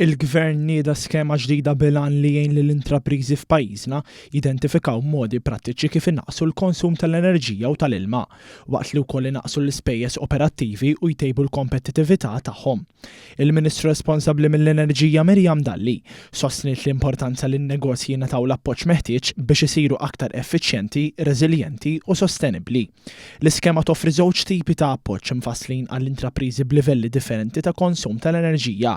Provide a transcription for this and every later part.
Il-Gvern nieda skema ġdida bilan li jgħin lill-intrapriżi f'pajjiżna jidentifikaw modi prattiċi kif innaqsu l-konsum tal-enerġija u tal-ilma, waqt li wkoll inaqsu l-ispejjeż operattivi u jtejbu l-kompetittività tagħhom. Il-Ministru responsabbli mill-Enerġija Mirjam Dalli sostniet l-importanza li n-negozji jingħataw l-appoġġ meħtieġ biex isiru aktar effiċjenti, reżiljenti u sostenibbli. L-iskema toffri żewġ tipi ta' appoġġ mfasslin għall-intrapriżi b'livelli differenti ta' konsum tal-enerġija.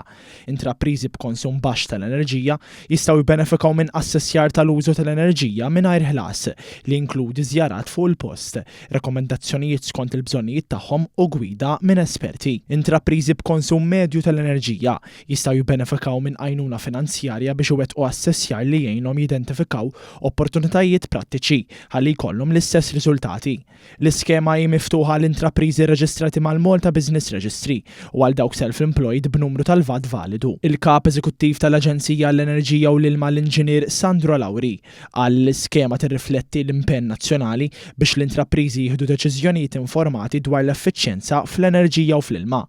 Intrapriżi b'konsum baxx tal-enerġija jistgħu jibbenefikaw minn assessjar tal-użu tal-enerġija mingħajr ħlas li jinkludi żjarat fuq il-post, rekomendazzjonijiet skont il-bżonnijiet tagħhom u gwida minn esperti. Intrapriżi b'konsum medju tal-enerġija jistgħu jibbenefikaw minn għajnuna finanzjarja biex iwettqu assessjar li jgħinhom jidentifikaw opportunitajiet prattiċi ħalli jkollhom l-istess riżultati. L-iskema hi miftuħa l-intrapriżi reġistrati mal-Malta Business Registry u għal dawk self-employed b'numru tal-VAT validu. Il-kap eżekuttiv tal-Aġenzija għall-Enerġija u l-Ilma l-Inġinier Sandro Lawri qal l-iskema tirrifletti l-impenn nazzjonali biex l-intrapriżi jieħdu deċiżjonijiet informati dwar l-effiċjenza fl-enerġija u fl-ilma.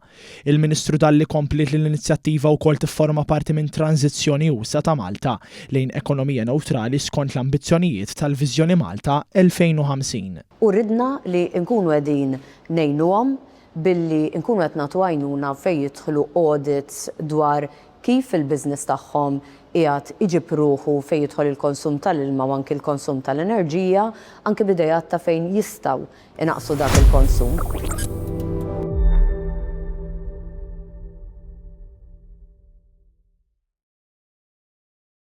Il-Ministru Dalli komplet l-inizjattiva wkoll tifforma parti minn tranzizzjoni usa ta' Malta lejn ekonomija newtrali skont l-ambizzjonijiet tal-Viżjoni Malta 2050. U ridna li nkunu qegħdin ngħinuhom billi nkunu qed nagħtu għajnuna fejn jidħlu audits dwar kif il-business tagħhom qiegħed iġib ruħu fejn jidħol il-konsum tal-ilma u anke l-konsum tal-enerġija, anke b'idejat ta' fejn jistgħu inaqsu dak il-konsum.